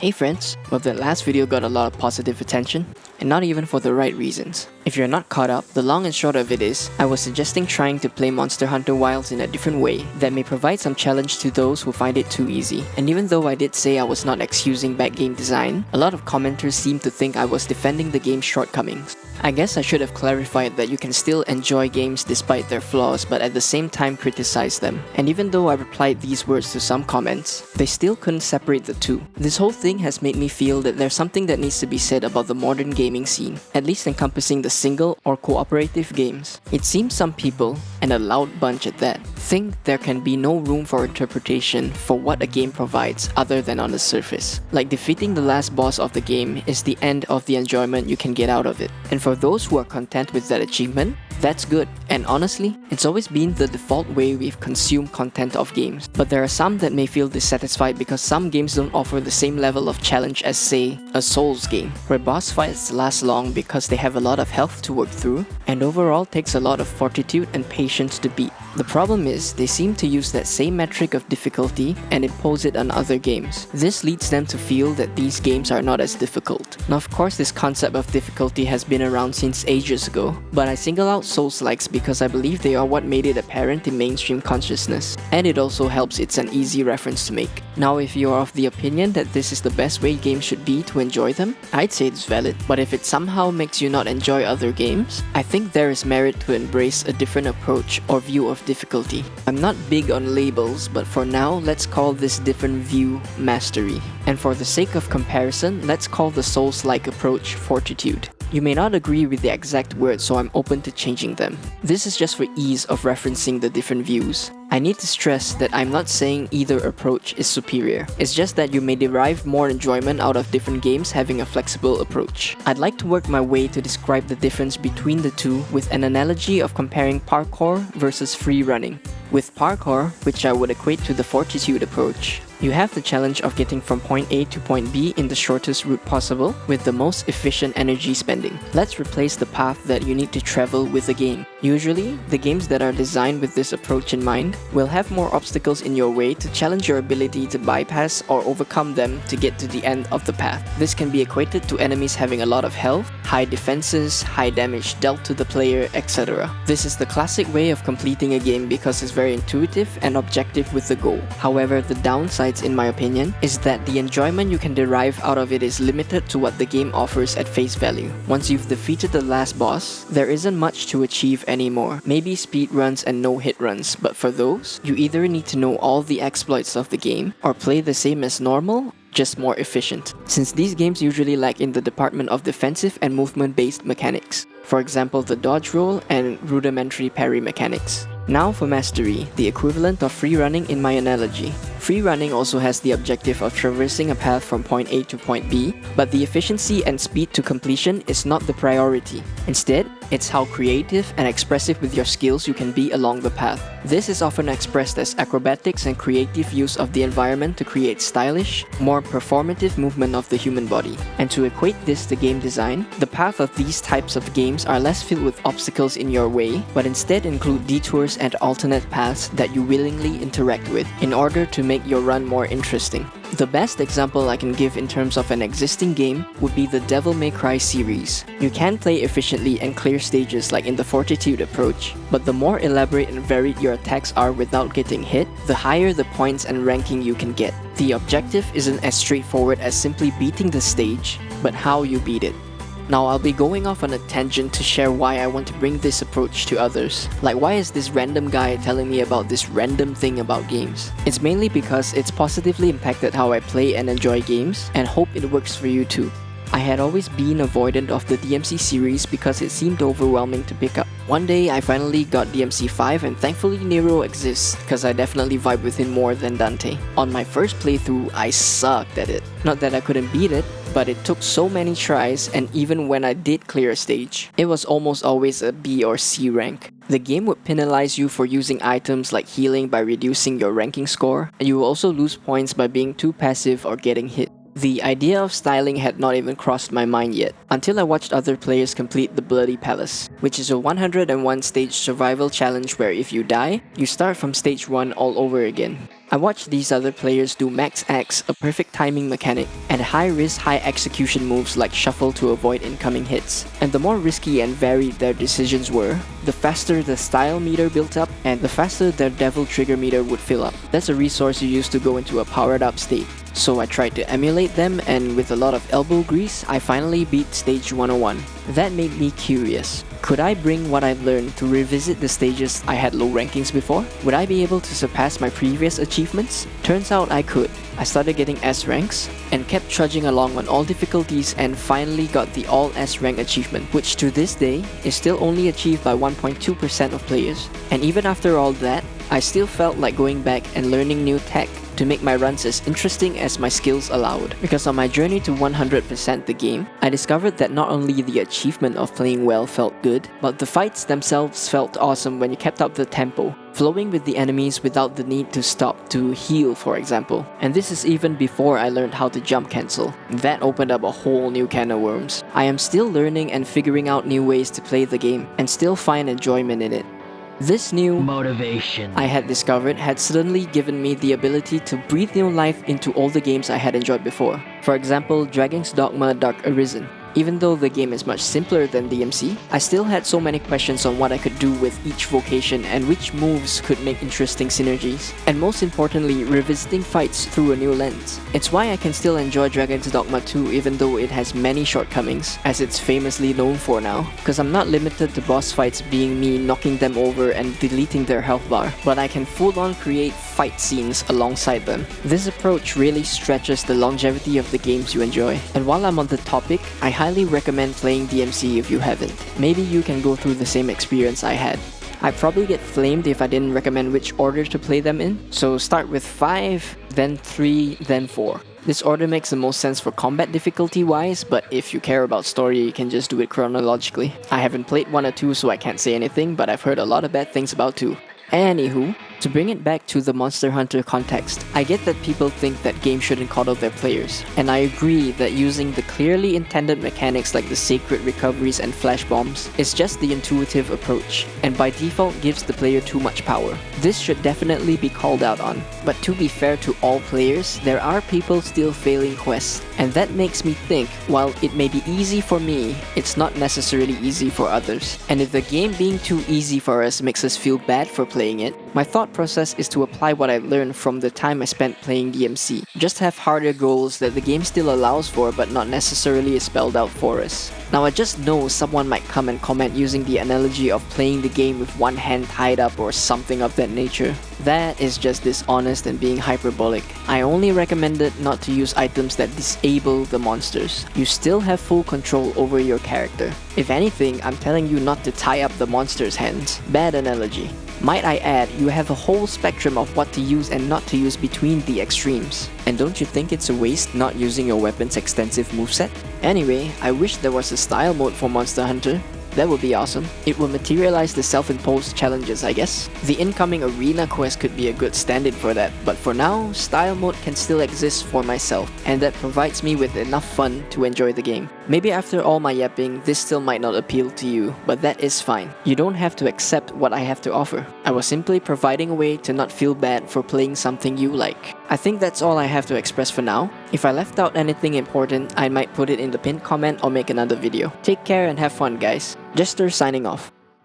Hey friends, well that last video got a lot of positive attention, and not even for the right reasons. If you're not caught up, the long and short of it is, I was suggesting trying to play Monster Hunter Wilds in a different way that may provide some challenge to those who find it too easy. And even though I did say I was not excusing bad game design, a lot of commenters seemed to think I was defending the game's shortcomings. I guess I should have clarified that you can still enjoy games despite their flaws but at the same time criticize them. And even though I replied these words to some comments, they still couldn't separate the two. This whole thing has made me feel that there's something that needs to be said about the modern gaming scene, at least encompassing the single or cooperative games. It seems some people, and a loud bunch at that, think there can be no room for interpretation for what a game provides other than on the surface. Like defeating the last boss of the game is the end of the enjoyment you can get out of it. And for those who are content with that achievement, that's good. And honestly, it's always been the default way we've consumed content of games. But there are some that may feel dissatisfied because some games don't offer the same level of challenge as, say, a Souls game, where boss fights last long because they have a lot of health to work through, and overall takes a lot of fortitude and patience to beat. The problem is, they seem to use that same metric of difficulty and impose it on other games. This leads them to feel that these games are not as difficult. Now of course this concept of difficulty has been around since ages ago, but I single out Souls-likes because I believe they are what made it apparent in mainstream consciousness, and it also helps it's an easy reference to make. Now if you are of the opinion that this is the best way games should be to enjoy them, I'd say it's valid, but if it somehow makes you not enjoy other games, I think there is merit to embrace a different approach or view of difficulty. I'm not big on labels, but for now, let's call this different view mastery. And for the sake of comparison, let's call the Souls-like approach Fortitude. You may not agree with the exact words, so I'm open to changing them. This is just for ease of referencing the different views. I need to stress that I'm not saying either approach is superior. It's just that you may derive more enjoyment out of different games having a flexible approach. I'd like to work my way to describe the difference between the two with an analogy of comparing parkour versus free running. With parkour, which I would equate to the Fortitude approach, you have the challenge of getting from point A to point B in the shortest route possible with the most efficient energy spending. Let's replace the path that you need to travel with a game. Usually, the games that are designed with this approach in mind will have more obstacles in your way to challenge your ability to bypass or overcome them to get to the end of the path. This can be equated to enemies having a lot of health, high defenses, high damage dealt to the player, etc. This is the classic way of completing a game because it's very intuitive and objective with the goal. However, the downside, in my opinion, is that the enjoyment you can derive out of it is limited to what the game offers at face value. Once you've defeated the last boss, there isn't much to achieve anymore. Maybe speed runs and no hit runs, but for those, you either need to know all the exploits of the game or play the same as normal, just more efficient, since these games usually lack in the department of defensive and movement-based mechanics. For example, the dodge roll and rudimentary parry mechanics. Now for mastery, the equivalent of free running in my analogy. Free running also has the objective of traversing a path from point A to point B, but the efficiency and speed to completion is not the priority. Instead, it's how creative and expressive with your skills you can be along the path. This is often expressed as acrobatics and creative use of the environment to create stylish, more performative movement of the human body. And to equate this to game design, the path of these types of games are less filled with obstacles in your way, but instead include detours and alternate paths that you willingly interact with in order to make your run more interesting. The best example I can give in terms of an existing game would be the Devil May Cry series. You can play efficiently and clear stages like in the Fortitude approach, but the more elaborate and varied your attacks are without getting hit, the higher the points and ranking you can get. The objective isn't as straightforward as simply beating the stage, but how you beat it. Now I'll be going off on a tangent to share why I want to bring this approach to others. Like, why is this random guy telling me about this random thing about games? It's mainly because it's positively impacted how I play and enjoy games, and hope it works for you too. I had always been avoidant of the DMC series because it seemed overwhelming to pick up. One day I finally got DMC 5 and thankfully Nero exists because I definitely vibe with him more than Dante. On my first playthrough, I sucked at it. Not that I couldn't beat it, but it took so many tries, and even when I did clear a stage, it was almost always a B or C rank. The game would penalize you for using items like healing by reducing your ranking score, and you will also lose points by being too passive or getting hit. The idea of styling had not even crossed my mind yet, until I watched other players complete the Bloody Palace, which is a 101 stage survival challenge where if you die, you start from stage 1 all over again. I watched these other players do Max Axe, a perfect timing mechanic, and high-risk, high-execution moves like shuffle to avoid incoming hits. And the more risky and varied their decisions were, the faster the style meter built up, and the faster their devil trigger meter would fill up. That's a resource you use to go into a powered-up state. So I tried to emulate them, and with a lot of elbow grease, I finally beat stage 101. That made me curious. Could I bring what I've learned to revisit the stages I had low rankings before? Would I be able to surpass my previous achievements? Turns out I could. I started getting S ranks, and kept trudging along on all difficulties and finally got the all S rank achievement, which to this day is still only achieved by 1.2% of players. And even after all that, I still felt like going back and learning new tech to make my runs as interesting as my skills allowed. Because on my journey to 100% the game, I discovered that not only the achievement of playing well felt good, but the fights themselves felt awesome when you kept up the tempo, flowing with the enemies without the need to stop to heal, for example. And this is even before I learned how to jump cancel. That opened up a whole new can of worms. I am still learning and figuring out new ways to play the game, and still find enjoyment in it. This new motivation I had discovered had suddenly given me the ability to breathe new life into all the games I had enjoyed before. For example, Dragon's Dogma Dark Arisen. Even though the game is much simpler than DMC, I still had so many questions on what I could do with each vocation and which moves could make interesting synergies. And most importantly, revisiting fights through a new lens. It's why I can still enjoy Dragon's Dogma 2 even though it has many shortcomings, as it's famously known for now. Cause I'm not limited to boss fights being me knocking them over and deleting their health bar, but I can full on create fight scenes alongside them. This approach really stretches the longevity of the games you enjoy. And while I'm on the topic, I highly recommend playing DMC if you haven't. Maybe you can go through the same experience I had. I'd probably get flamed if I didn't recommend which order to play them in, so start with 5, then 3, then 4. This order makes the most sense for combat difficulty wise, but if you care about story, you can just do it chronologically. I haven't played 1 or 2 so I can't say anything, but I've heard a lot of bad things about 2. Anywho, to bring it back to the Monster Hunter context, I get that people think that games shouldn't coddle their players, and I agree that using the clearly intended mechanics like the sacred recoveries and flash bombs is just the intuitive approach, and by default gives the player too much power. This should definitely be called out on, but to be fair to all players, there are people still failing quests, and that makes me think, while it may be easy for me, it's not necessarily easy for others. And if the game being too easy for us makes us feel bad for playing it, my thought process is to apply what I learned from the time I spent playing DMC. Just have harder goals that the game still allows for but not necessarily is spelled out for us. Now I just know someone might come and comment using the analogy of playing the game with one hand tied up or something of that nature. That is just dishonest and being hyperbolic. I only recommended not to use items that disable the monsters. You still have full control over your character. If anything, I'm telling you not to tie up the monster's hands. Bad analogy. Might I add, you have a whole spectrum of what to use and not to use between the extremes. And don't you think it's a waste not using your weapon's extensive moveset? Anyway, I wish there was a style mode for Monster Hunter. That would be awesome. It will materialize the self-imposed challenges, I guess. The incoming arena quest could be a good stand-in for that, but for now, style mode can still exist for myself, and that provides me with enough fun to enjoy the game. Maybe after all my yapping, this still might not appeal to you, but that is fine. You don't have to accept what I have to offer. I was simply providing a way to not feel bad for playing something you like. I think that's all I have to express for now. If I left out anything important, I might put it in the pinned comment or make another video. Take care and have fun, guys. Jester signing off.